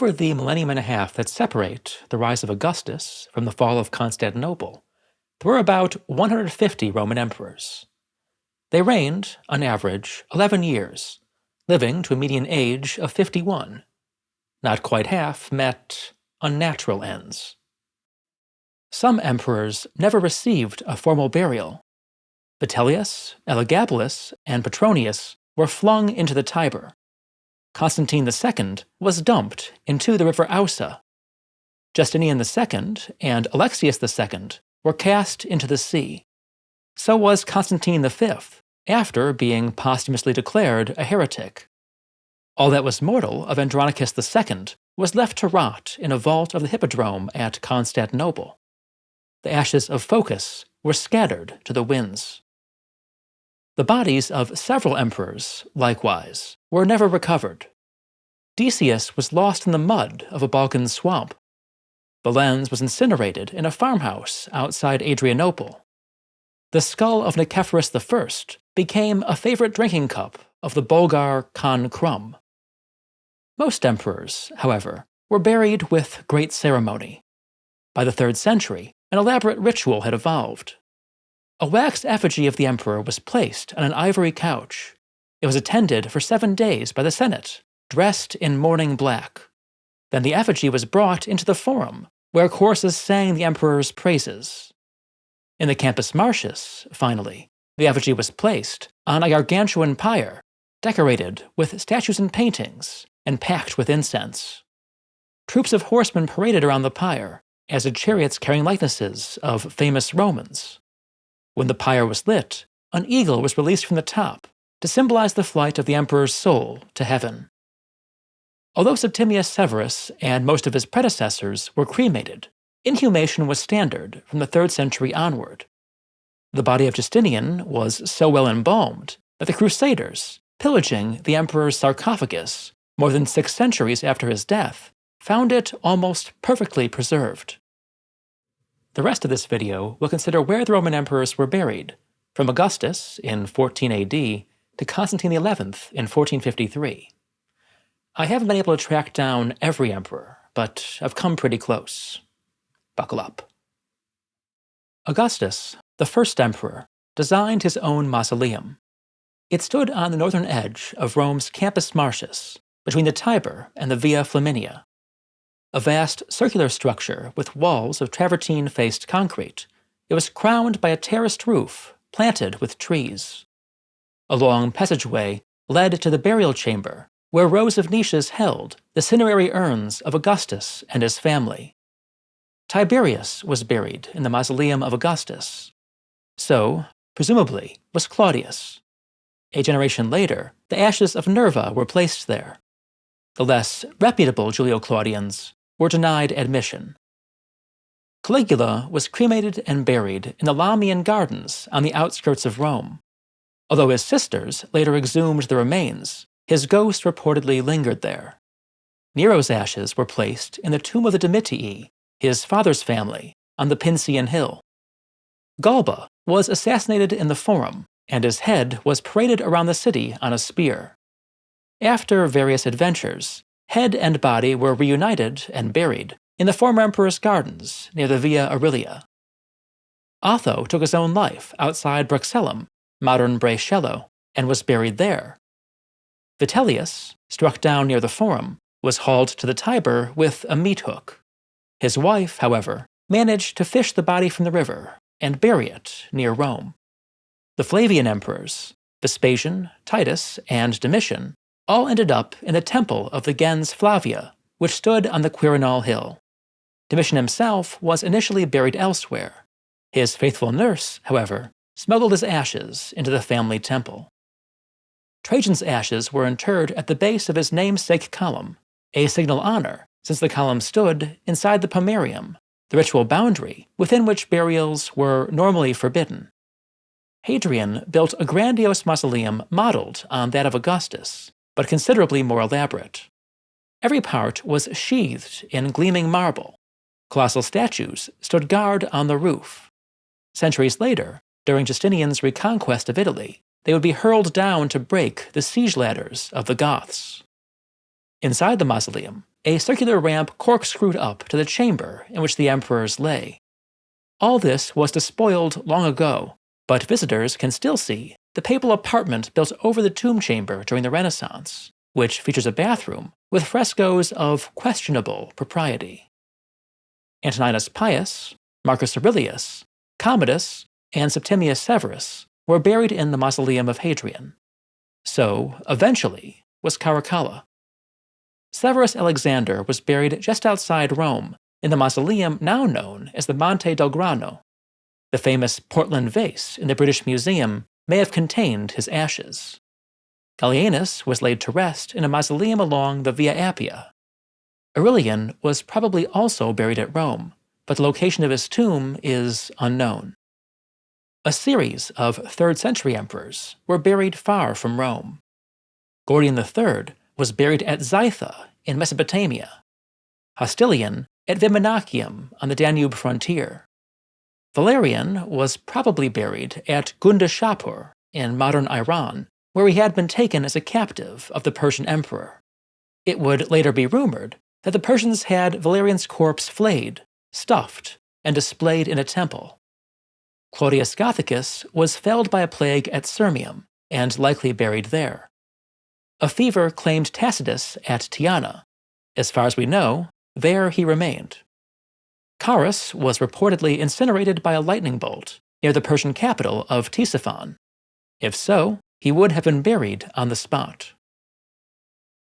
over the millennium and a half that separate the rise of Augustus from the fall of Constantinople, there were about 150 Roman emperors. They reigned, on average, 11 years, living to a median age of 51. Not quite half met unnatural ends. Some emperors never received a formal burial. Vitellius, Elagabalus, and Petronius were flung into the Tiber. Constantine II was dumped into the river Ausa. Justinian II and Alexius II were cast into the sea. So was Constantine V, after being posthumously declared a heretic. All that was mortal of Andronicus II was left to rot in a vault of the Hippodrome at Constantinople. The ashes of Phocas were scattered to the winds. The bodies of several emperors, likewise, were never recovered. Decius was lost in the mud of a Balkan swamp. Valens was incinerated in a farmhouse outside Adrianople. The skull of Nicephorus I became a favorite drinking cup of the Bulgar Khan Krum. Most emperors, however, were buried with great ceremony. By the 3rd century, an elaborate ritual had evolved. A wax effigy of the emperor was placed on an ivory couch. It was attended for 7 days by the Senate, dressed in mourning black. Then the effigy was brought into the forum, where choruses sang the emperor's praises. In the Campus Martius, finally, the effigy was placed on a gargantuan pyre, decorated with statues and paintings, and packed with incense. Troops of horsemen paraded around the pyre, as did chariots carrying likenesses of famous Romans. When the pyre was lit, an eagle was released from the top to symbolize the flight of the emperor's soul to heaven. Although Septimius Severus and most of his predecessors were cremated, inhumation was standard from the 3rd century onward. The body of Justinian was so well embalmed that the Crusaders, pillaging the emperor's sarcophagus more than 6 centuries after his death, found it almost perfectly preserved. The rest of this video will consider where the Roman emperors were buried, from Augustus in 14 AD to Constantine XI in 1453. I haven't been able to track down every emperor, but I've come pretty close. Buckle up. Augustus, the first emperor, designed his own mausoleum. It stood on the northern edge of Rome's Campus Martius, between the Tiber and the Via Flaminia. A vast circular structure with walls of travertine-faced concrete, it was crowned by a terraced roof planted with trees. A long passageway led to the burial chamber, where rows of niches held the cinerary urns of Augustus and his family. Tiberius was buried in the mausoleum of Augustus. So, presumably, was Claudius. A generation later, the ashes of Nerva were placed there. The less reputable Julio-Claudians were denied admission. Caligula was cremated and buried in the Lamian Gardens on the outskirts of Rome. Although his sisters later exhumed the remains, his ghost reportedly lingered there. Nero's ashes were placed in the tomb of the Domitii, his father's family, on the Pincian Hill. Galba was assassinated in the Forum, and his head was paraded around the city on a spear. After various adventures, head and body were reunited and buried in the former emperor's gardens near the Via Aurelia. Otho took his own life outside Bruxellum, modern Brescello, and was buried there. Vitellius, struck down near the Forum, was hauled to the Tiber with a meat hook. His wife, however, managed to fish the body from the river and bury it near Rome. The Flavian emperors, Vespasian, Titus, and Domitian, all ended up in the temple of the gens Flavia, which stood on the Quirinal Hill. Domitian himself was initially buried elsewhere. His faithful nurse, however, smuggled his ashes into the family temple. Trajan's ashes were interred at the base of his namesake column, a signal honor since the column stood inside the pomerium, the ritual boundary within which burials were normally forbidden. Hadrian built a grandiose mausoleum modeled on that of Augustus, but considerably more elaborate. Every part was sheathed in gleaming marble. Colossal statues stood guard on the roof. Centuries later, during Justinian's reconquest of Italy, they would be hurled down to break the siege ladders of the Goths. Inside the mausoleum, a circular ramp corkscrewed up to the chamber in which the emperors lay. All this was despoiled long ago, but visitors can still see the papal apartment built over the tomb chamber during the Renaissance, which features a bathroom with frescoes of questionable propriety. Antoninus Pius, Marcus Aurelius, Commodus, and Septimius Severus were buried in the mausoleum of Hadrian. So, eventually, was Caracalla. Severus Alexander was buried just outside Rome in the mausoleum now known as the Monte del Grano. The famous Portland vase in the British Museum may have contained his ashes. Gallienus was laid to rest in a mausoleum along the Via Appia. Aurelian was probably also buried at Rome, but the location of his tomb is unknown. A series of 3rd century emperors were buried far from Rome. Gordian III was buried at Zytha in Mesopotamia, Hostilian at Viminacium on the Danube frontier. Valerian was probably buried at Gundashapur in modern Iran, where he had been taken as a captive of the Persian emperor. It would later be rumored that the Persians had Valerian's corpse flayed, stuffed, and displayed in a temple. Claudius Gothicus was felled by a plague at Sirmium and likely buried there. A fever claimed Tacitus at Tyana. As far as we know, there he remained. Carus was reportedly incinerated by a lightning bolt near the Persian capital of Ctesiphon. If so, he would have been buried on the spot.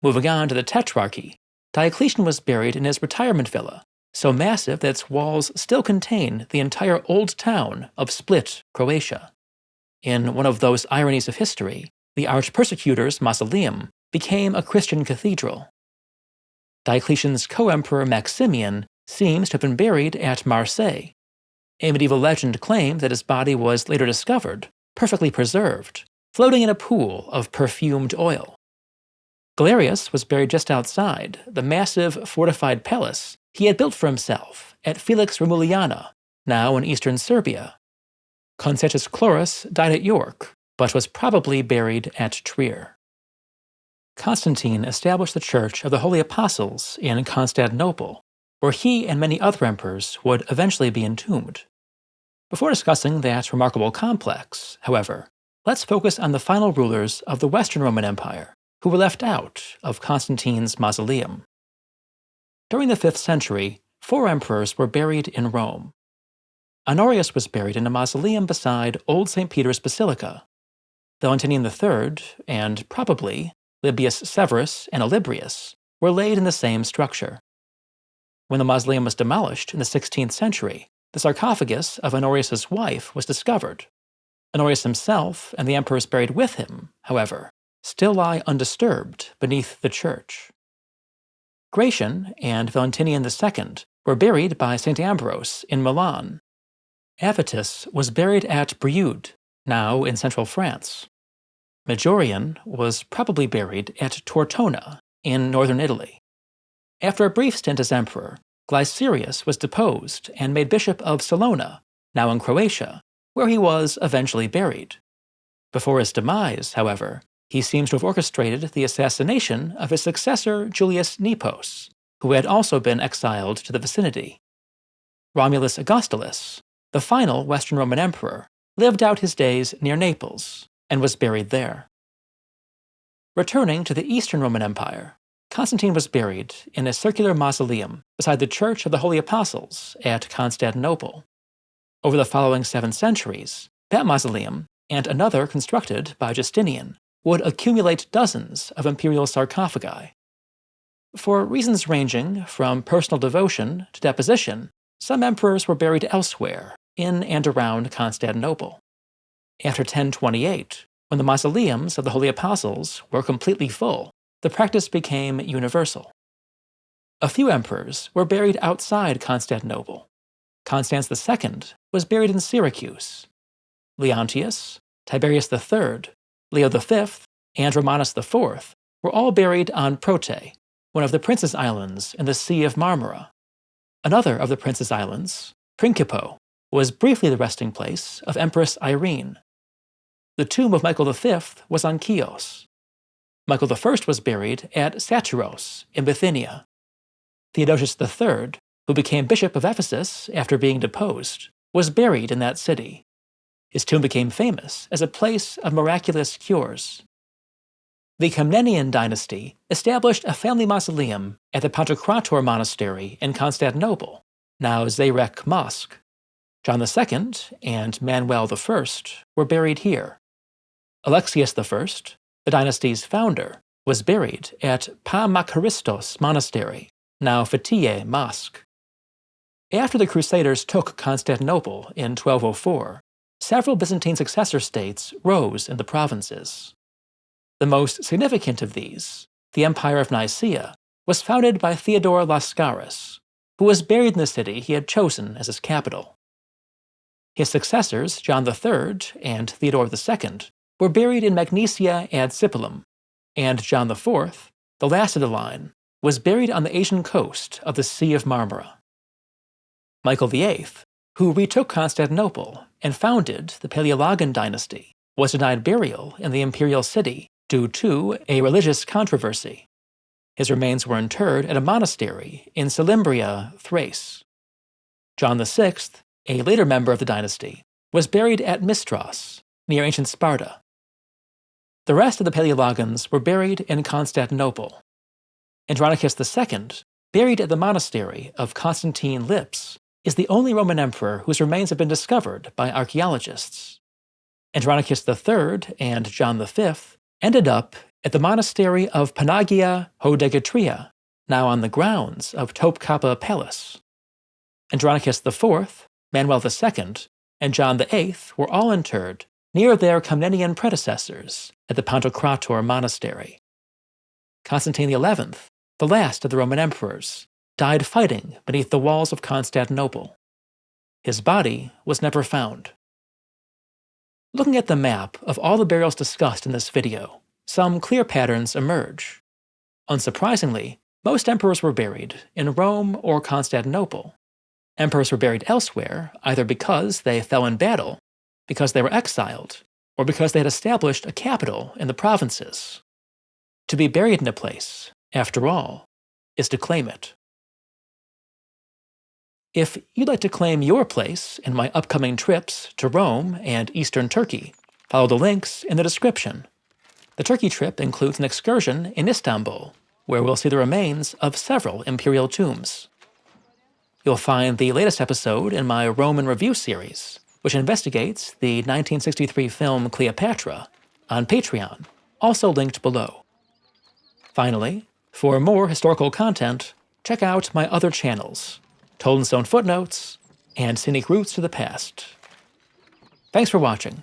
Moving on to the Tetrarchy, Diocletian was buried in his retirement villa, so massive that its walls still contain the entire old town of Split, Croatia. In one of those ironies of history, the arch-persecutor's mausoleum became a Christian cathedral. Diocletian's co-emperor Maximian seems to have been buried at Marseille. A medieval legend claimed that his body was later discovered, perfectly preserved, floating in a pool of perfumed oil. Galerius was buried just outside the massive fortified palace he had built for himself at Felix Romuliana, now in eastern Serbia. Constantius Chlorus died at York, but was probably buried at Trier. Constantine established the Church of the Holy Apostles in Constantinople, where he and many other emperors would eventually be entombed. Before discussing that remarkable complex, however, let's focus on the final rulers of the Western Roman Empire, who were left out of Constantine's mausoleum. During the 5th century, 4 emperors were buried in Rome. Honorius was buried in a mausoleum beside Old St. Peter's Basilica. Valentinian III, and probably Libius Severus and Olybrius, were laid in the same structure. When the mausoleum was demolished in the 16th century, the sarcophagus of Honorius's wife was discovered. Honorius himself and the emperors buried with him, however, still lie undisturbed beneath the church. Gratian and Valentinian II were buried by St. Ambrose in Milan. Avitus was buried at Brioude, now in central France. Majorian was probably buried at Tortona in northern Italy. After a brief stint as emperor, Glycerius was deposed and made bishop of Salona, now in Croatia, where he was eventually buried. Before his demise, however, he seems to have orchestrated the assassination of his successor Julius Nepos, who had also been exiled to the vicinity. Romulus Augustulus, the final Western Roman emperor, lived out his days near Naples and was buried there. Returning to the Eastern Roman Empire, Constantine was buried in a circular mausoleum beside the Church of the Holy Apostles at Constantinople. Over the following 7 centuries, that mausoleum, and another constructed by Justinian, would accumulate dozens of imperial sarcophagi. For reasons ranging from personal devotion to deposition, some emperors were buried elsewhere, in and around Constantinople. After 1028, when the mausoleums of the Holy Apostles were completely full, the practice became universal. A few emperors were buried outside Constantinople. Constans II was buried in Syracuse. Leontius, Tiberius III, Leo V, and Romanus IV were all buried on Prote, one of the Prince's Islands in the Sea of Marmara. Another of the Prince's Islands, Principo, was briefly the resting place of Empress Irene. The tomb of Michael V was on Chios. Michael I was buried at Satyros in Bithynia. Theodosius III, who became bishop of Ephesus after being deposed, was buried in that city. His tomb became famous as a place of miraculous cures. The Comnenian dynasty established a family mausoleum at the Pantocrator Monastery in Constantinople, now Zarek Mosque. John II and Manuel I were buried here. Alexius I, the dynasty's founder, was buried at Pamakaristos Monastery, now Fetiye Mosque. After the Crusaders took Constantinople in 1204, several Byzantine successor states rose in the provinces. The most significant of these, the Empire of Nicaea, was founded by Theodore Lascaris, who was buried in the city he had chosen as his capital. His successors, John III and Theodore II, were buried in Magnesia ad Sipylum, and John IV, the last of the line, was buried on the Asian coast of the Sea of Marmara. Michael VIII, who retook Constantinople and founded the Palaiologan dynasty, was denied burial in the imperial city due to a religious controversy. His remains were interred at a monastery in Salimbria, Thrace. John VI, a later member of the dynasty, was buried at Mistras, near ancient Sparta. The rest of the Palaiologans were buried in Constantinople. Andronicus II, buried at the monastery of Constantine Lips, is the only Roman emperor whose remains have been discovered by archaeologists. Andronicus III and John V ended up at the monastery of Panagia Hodegatria, now on the grounds of Topkapi Palace. Andronicus IV, Manuel II, and John VIII were all interred near their Comnenian predecessors at the Pantocrator Monastery. Constantine XI, the last of the Roman emperors, died fighting beneath the walls of Constantinople. His body was never found. Looking at the map of all the burials discussed in this video, some clear patterns emerge. Unsurprisingly, most emperors were buried in Rome or Constantinople. Emperors were buried elsewhere either because they fell in battle, because they were exiled, or because they had established a capital in the provinces. To be buried in a place, after all, is to claim it. If you'd like to claim your place in my upcoming trips to Rome and Eastern Turkey, follow the links in the description. The Turkey trip includes an excursion in Istanbul, where we'll see the remains of several imperial tombs. You'll find the latest episode in my Roman Review series, which investigates the 1963 film Cleopatra, on Patreon, also linked below. Finally, for more historical content, check out my other channels, Told in Stone Footnotes and Scenic Routes to the Past. Thanks for watching.